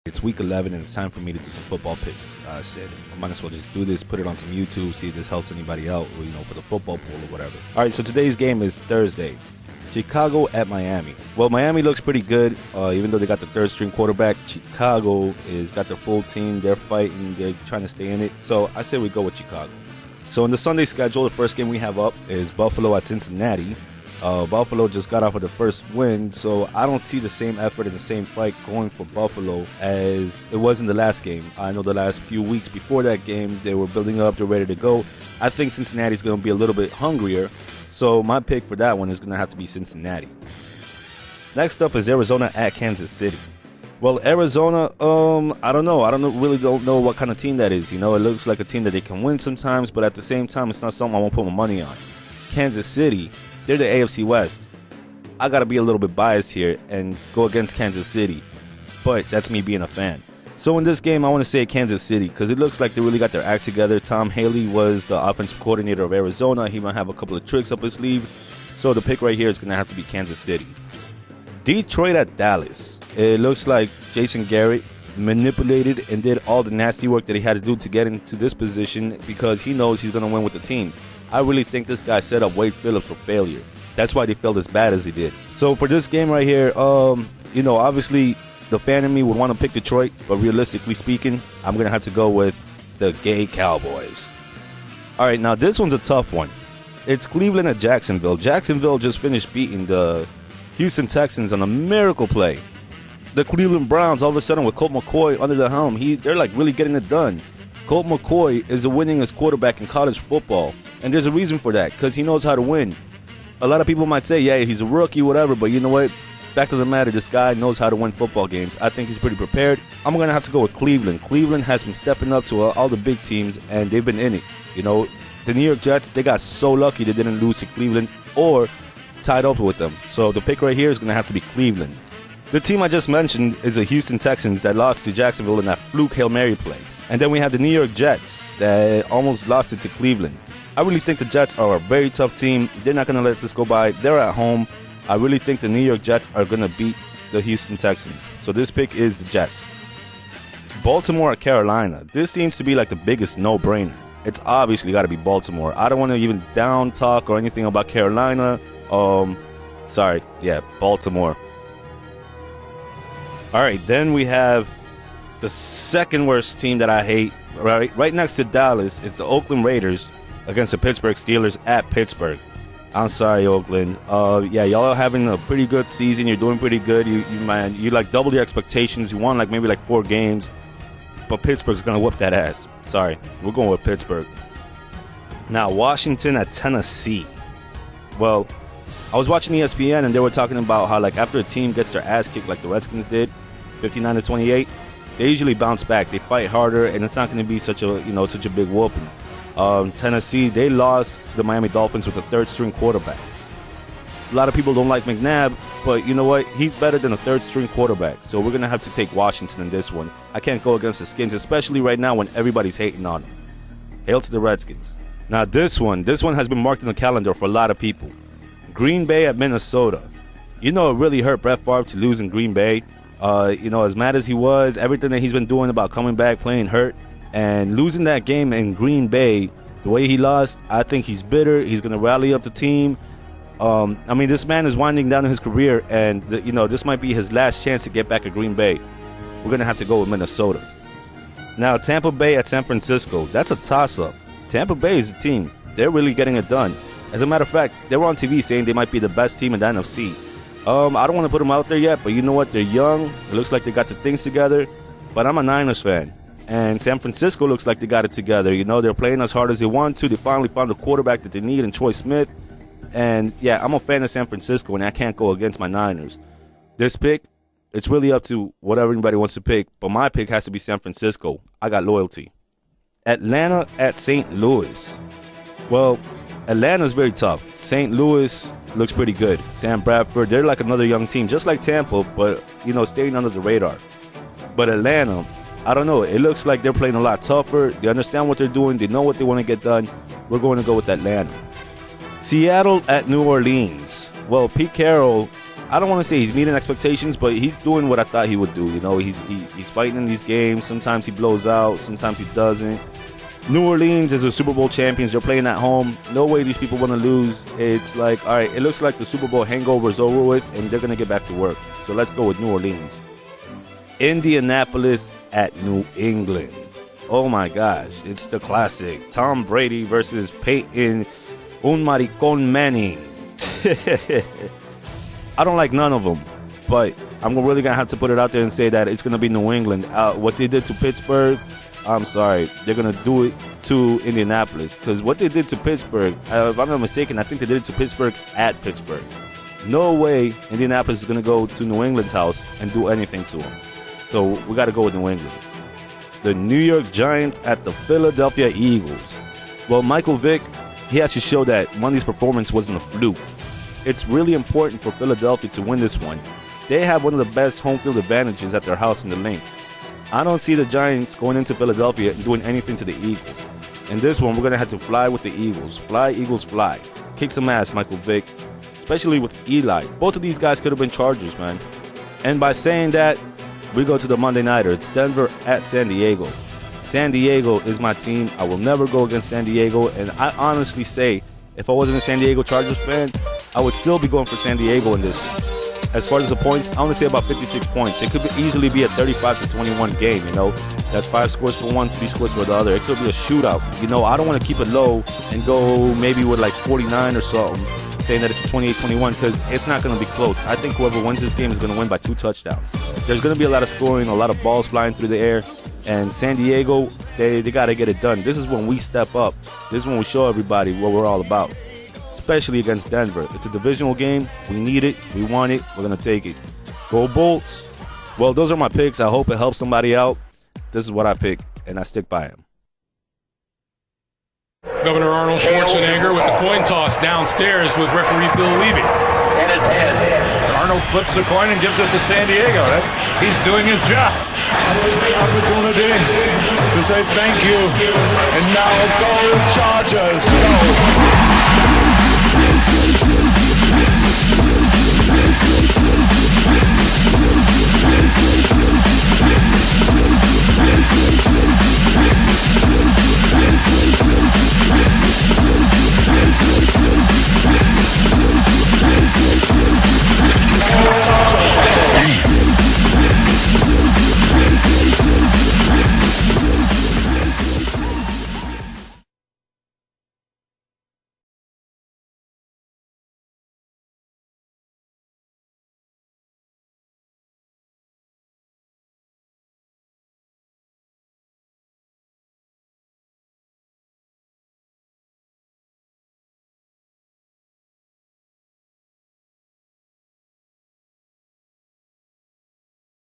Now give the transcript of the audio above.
It's week 11 and it's time for me to do some football picks. I said I might as well just do this, put it on some YouTube, see if this helps anybody out, or, for the football pool or whatever. All right, so today's game is Thursday. Chicago at Miami. Well, Miami looks pretty good, even though they got the third-string quarterback. Chicago is got their full team. They're fighting. They're trying to stay in it. So I say we go with Chicago. So in the Sunday schedule, the first game we have up is Buffalo at Cincinnati. Buffalo just got off of the first win, so I don't see the same effort and the same fight going for Buffalo as it was in the last game. I know the last few weeks before that game, they were building up, they're ready to go. I think Cincinnati's going to be a little bit hungrier, so my pick for that one is going to have to be Cincinnati. Next up is Arizona at Kansas City. Well, Arizona, I don't know. Really don't know what kind of team that is. It looks like a team that they can win sometimes, but at the same time, it's not something I won't put my money on. Kansas City, they're the AFC West. I got to be a little bit biased here and go against Kansas City, but that's me being a fan. So in this game, I want to say Kansas City because it looks like they really got their act together. Tom Haley was the offensive coordinator of Arizona. He might have a couple of tricks up his sleeve. So the pick right here is going to have to be Kansas City. Detroit at Dallas. It looks like Jason Garrett manipulated and did all the nasty work that he had to do to get into this position because he knows he's going to win with the team. I really think this guy set up Wade Phillips for failure. That's why they failed as bad as they did. So for this game right here, obviously the fan in me would want to pick Detroit, but realistically speaking, I'm going to have to go with the gay Cowboys. All right, now this one's a tough one. It's Cleveland at Jacksonville. Jacksonville just finished beating the Houston Texans on a miracle play. The Cleveland Browns, all of a sudden with Colt McCoy under the helm, they're like really getting it done. Colt McCoy is the winningest quarterback in college football. And there's a reason for that, because he knows how to win. A lot of people might say, yeah, he's a rookie, whatever, but you know what? Fact of the matter, this guy knows how to win football games. I think he's pretty prepared. I'm going to have to go with Cleveland. Cleveland has been stepping up to all the big teams, and they've been in it. The New York Jets, they got so lucky they didn't lose to Cleveland or tied up with them. So the pick right here is going to have to be Cleveland. The team I just mentioned is the Houston Texans that lost to Jacksonville in that fluke Hail Mary play. And then we have the New York Jets that almost lost it to Cleveland. I really think the Jets are a very tough team. They're not going to let this go by. They're at home. I really think the New York Jets are going to beat the Houston Texans. So this pick is the Jets. Baltimore at Carolina. This seems to be like the biggest no-brainer. It's obviously got to be Baltimore. I don't want to even down talk or anything about Carolina. Baltimore. All right, then we have the second worst team that I hate. Right next to Dallas is the Oakland Raiders against the Pittsburgh Steelers at Pittsburgh. I'm sorry, Oakland. Y'all are having a pretty good season. You're doing pretty good. You like double your expectations. You won maybe 4 games, but Pittsburgh's gonna whoop that ass. Sorry, we're going with Pittsburgh. Now Washington at Tennessee. Well, I was watching ESPN and they were talking about how after a team gets their ass kicked like the Redskins did, 59-28, they usually bounce back. They fight harder, and it's not going to be such a big whooping. Tennessee, they lost to the Miami Dolphins with a third-string quarterback. A lot of people don't like McNabb, but you know what? He's better than a third-string quarterback. So we're going to have to take Washington in this one. I can't go against the Skins, especially right now when everybody's hating on them. Hail to the Redskins. Now this one has been marked in the calendar for a lot of people. Green Bay at Minnesota. It really hurt Brett Favre to lose in Green Bay. As mad as he was, everything that he's been doing about coming back, playing hurt, and losing that game in Green Bay, the way he lost, I think he's bitter. He's going to rally up the team. This man is winding down his career, and this might be his last chance to get back at Green Bay. We're going to have to go with Minnesota. Now, Tampa Bay at San Francisco. That's a toss-up. Tampa Bay is a team. They're really getting it done. As a matter of fact, they were on TV saying they might be the best team in the NFC. I don't want to put them out there yet, but you know what? They're young. It looks like they got the things together. But I'm a Niners fan. And San Francisco looks like they got it together. They're playing as hard as they want to. They finally found the quarterback that they need in Troy Smith. And, yeah, I'm a fan of San Francisco, and I can't go against my Niners. This pick, it's really up to whatever anybody wants to pick. But my pick has to be San Francisco. I got loyalty. Atlanta at St. Louis. Well, Atlanta's very tough. St. Louis looks pretty good. Sam Bradford, they're like another young team, just like Tampa, but, staying under the radar. But Atlanta, I don't know. It looks like they're playing a lot tougher. They understand what they're doing. They know what they want to get done. We're going to go with Atlanta. Seattle at New Orleans. Well, Pete Carroll I don't want to say he's meeting expectations, but he's doing what I thought he would do. You know, he's fighting in these games. Sometimes he blows out, sometimes he doesn't. New Orleans is the Super Bowl champions. They're playing at home. No way these people want to lose. It's like, all right, it looks like the Super Bowl hangover is over with, and they're going to get back to work. So let's go with New Orleans. Indianapolis at New England. Oh, my gosh. It's the classic. Tom Brady versus Peyton Un Maricón Manning. I don't like none of them, but I'm really going to have to put it out there and say that it's going to be New England. What they did to Pittsburgh, I'm sorry. They're going to do it to Indianapolis, because what they did to Pittsburgh, if I'm not mistaken, I think they did it to Pittsburgh at Pittsburgh. No way Indianapolis is going to go to New England's house and do anything to them. So we got to go with New England. The New York Giants at the Philadelphia Eagles. Well, Michael Vick, he has to show that Monday's performance wasn't a fluke. It's really important for Philadelphia to win this one. They have one of the best home field advantages at their house in the link. I don't see the Giants going into Philadelphia and doing anything to the Eagles. In this one, we're going to have to fly with the Eagles. Fly, Eagles, fly. Kick some ass, Michael Vick. Especially with Eli. Both of these guys could have been Chargers, man. And by saying that, we go to the Monday Nighter. It's Denver at San Diego. San Diego is my team. I will never go against San Diego. And I honestly say, if I wasn't a San Diego Chargers fan, I would still be going for San Diego in this one. As far as the points, I want to say about 56 points. It could easily be a 35-21 game, you know. That's 5 scores for one, 3 scores for the other. It could be a shootout. You know, I don't want to keep it low and go maybe with like 49 or something, saying that it's a 28-21, because it's not going to be close. I think whoever wins this game is going to win by 2 touchdowns. There's going to be a lot of scoring, a lot of balls flying through the air. And San Diego, they got to get it done. This is when we step up. This is when we show everybody what we're all about. Especially against Denver. It's a divisional game. We need it. We want it. We're going to take it. Go Bolts. Well, those are my picks. I hope it helps somebody out. This is what I pick, and I stick by him. Governor Arnold Schwarzenegger with the coin toss downstairs with referee Bill Levy. And it's head. Arnold flips the coin and gives it to San Diego. He's doing his job. Opportunity to say thank you. And now go Chargers. Go.